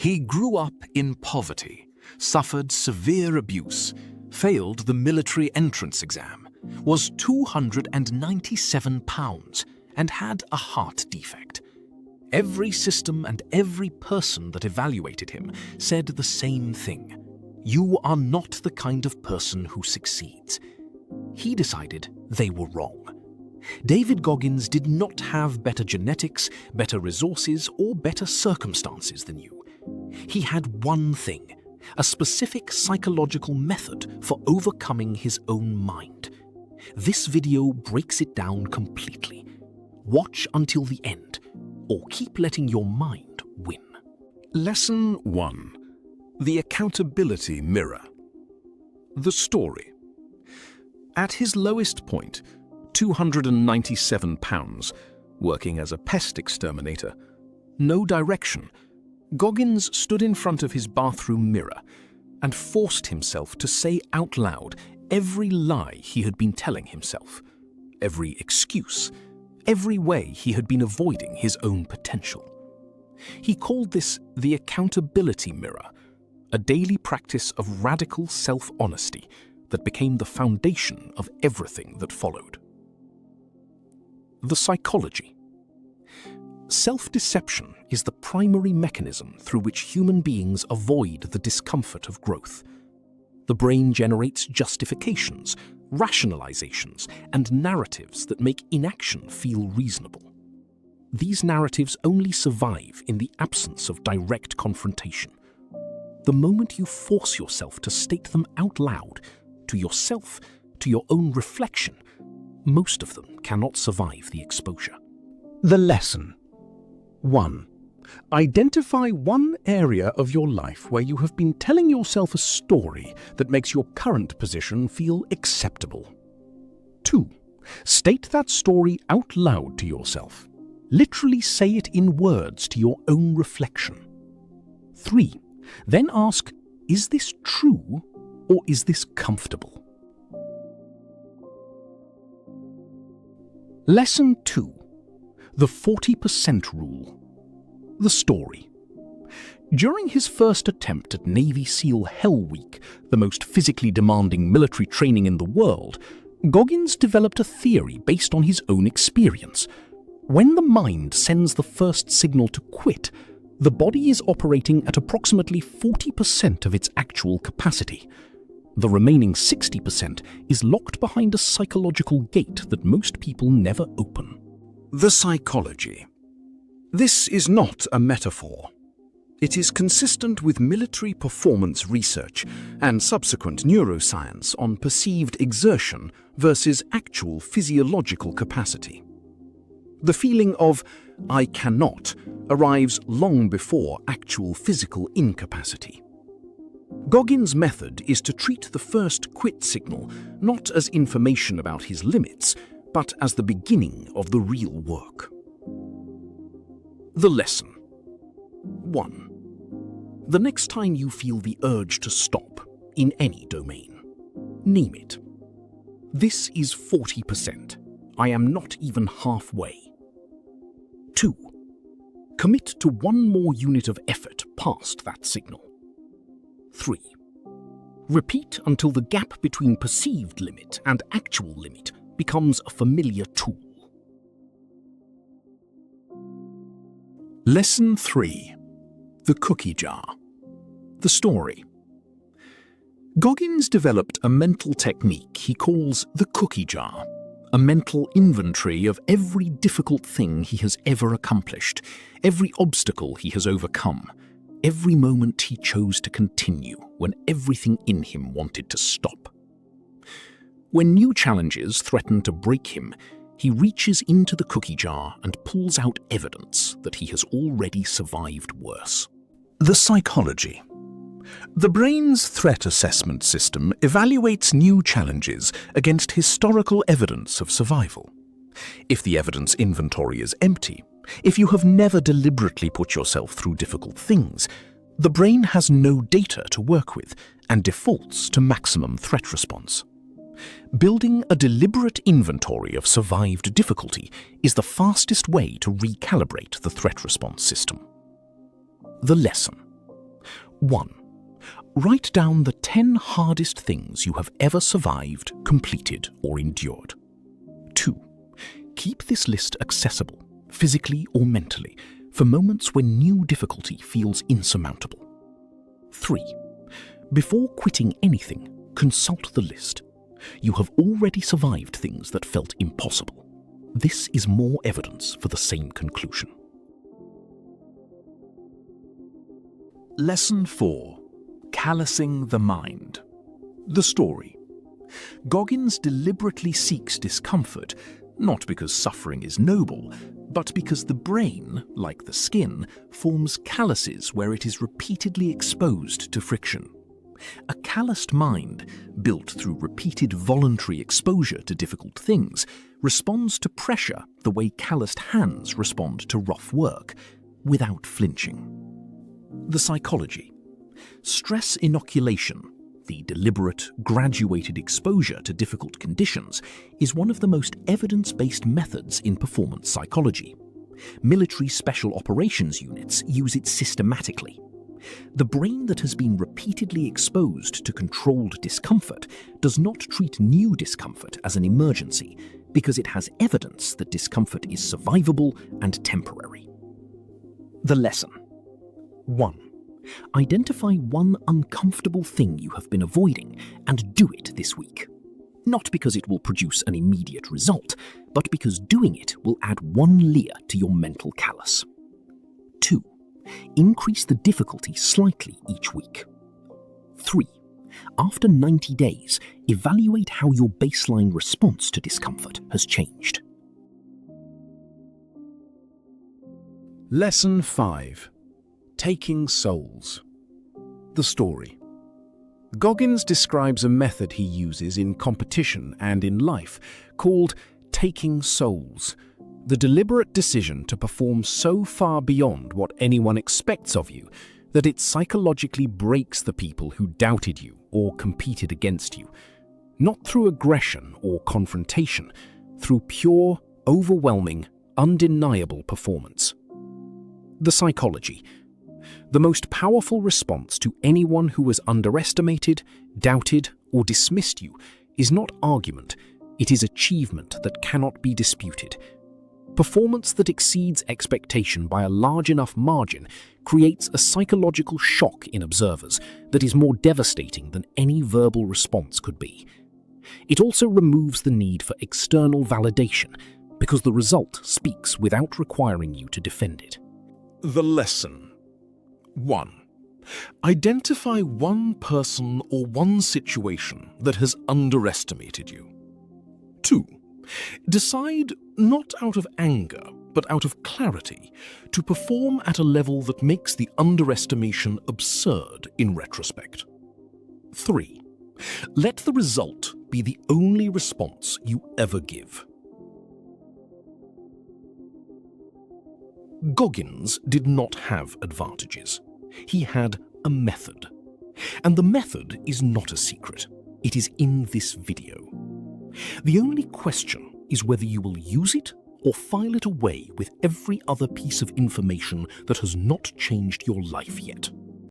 He grew up in poverty, suffered severe abuse, failed the military entrance exam, was 297 pounds, and had a heart defect. Every system and every person that evaluated him said the same thing. You are not the kind of person who succeeds. He decided they were wrong. David Goggins did not have better genetics, better resources, or better circumstances than you. He had one thing, a specific psychological method for overcoming his own mind. This video breaks it down completely. Watch until the end, or keep letting your mind win. Lesson 1. The Accountability Mirror. The story. At his lowest point, 297 pounds, working as a pest exterminator, no direction, Goggins stood in front of his bathroom mirror and forced himself to say out loud every lie he had been telling himself, every excuse, every way he had been avoiding his own potential. He called this the accountability mirror, a daily practice of radical self-honesty that became the foundation of everything that followed. The psychology. Self-deception is the primary mechanism through which human beings avoid the discomfort of growth. The brain generates justifications, rationalizations, and narratives that make inaction feel reasonable. These narratives only survive in the absence of direct confrontation. The moment you force yourself to state them out loud, to yourself, to your own reflection, most of them cannot survive the exposure. The lesson. 1. Identify one area of your life where you have been telling yourself a story that makes your current position feel acceptable. 2. State that story out loud to yourself. Literally say it in words to your own reflection. 3. Then ask, is this true or is this comfortable? Lesson 2. The 40% Rule. The story. During his first attempt at Navy SEAL Hell Week, the most physically demanding military training in the world, Goggins developed a theory based on his own experience. When the mind sends the first signal to quit, the body is operating at approximately 40% of its actual capacity. The remaining 60% is locked behind a psychological gate that most people never open. The psychology. This is not a metaphor. It is consistent with military performance research and subsequent neuroscience on perceived exertion versus actual physiological capacity. The feeling of "I cannot" arrives long before actual physical incapacity. Goggins' method is to treat the first quit signal not as information about his limits, but as the beginning of the real work. The lesson. 1. The next time you feel the urge to stop in any domain, name it. This is 40%. I am not even halfway. 2. Commit to one more unit of effort past that signal. 3. Repeat until the gap between perceived limit and actual limit becomes a familiar tool. Lesson 3. The cookie jar. The story. Goggins developed a mental technique he calls the cookie jar, a mental inventory of every difficult thing he has ever accomplished, every obstacle he has overcome, every moment he chose to continue when everything in him wanted to stop. When new challenges threaten to break him, he reaches into the cookie jar and pulls out evidence that he has already survived worse. The psychology. The brain's threat assessment system evaluates new challenges against historical evidence of survival. If the evidence inventory is empty, if you have never deliberately put yourself through difficult things, the brain has no data to work with and defaults to maximum threat response. Building a deliberate inventory of survived difficulty is the fastest way to recalibrate the threat response system. The lesson. 1. Write down the 10 hardest things you have ever survived, completed, or endured. 2. Keep this list accessible, physically or mentally, for moments when new difficulty feels insurmountable. 3. Before quitting anything, consult the list. You have already survived things that felt impossible. This is more evidence for the same conclusion. Lesson 4. Callusing the mind. The story. Goggins deliberately seeks discomfort, not because suffering is noble, but because the brain, like the skin, forms calluses where it is repeatedly exposed to friction. A calloused mind, built through repeated voluntary exposure to difficult things, responds to pressure the way calloused hands respond to rough work, without flinching. The psychology. Stress inoculation, the deliberate, graduated exposure to difficult conditions, is one of the most evidence-based methods in performance psychology. Military special operations units use it systematically. The brain that has been repeatedly exposed to controlled discomfort does not treat new discomfort as an emergency because it has evidence that discomfort is survivable and temporary. The lesson. 1. Identify one uncomfortable thing you have been avoiding and do it this week. Not because it will produce an immediate result, but because doing it will add 1 layer to your mental callus. 2. Increase the difficulty slightly each week. 3. After 90 days, evaluate how your baseline response to discomfort has changed. Lesson 5. Taking souls. The story. Goggins describes a method he uses in competition and in life called taking souls, the deliberate decision to perform so far beyond what anyone expects of you that it psychologically breaks the people who doubted you or competed against you, not through aggression or confrontation, through pure, overwhelming, undeniable performance. The psychology. The most powerful response to anyone who has underestimated, doubted, or dismissed you is not argument, it is achievement that cannot be disputed. Performance that exceeds expectation by a large enough margin creates a psychological shock in observers that is more devastating than any verbal response could be. It also removes the need for external validation because the result speaks without requiring you to defend it. The lesson. 1. Identify one person or one situation that has underestimated you. 2. Decide, not out of anger, but out of clarity, to perform at a level that makes the underestimation absurd in retrospect. 3. Let the result be the only response you ever give. Goggins did not have advantages. He had a method. And the method is not a secret. It is in this video. The only question is whether you will use it or file it away with every other piece of information that has not changed your life yet.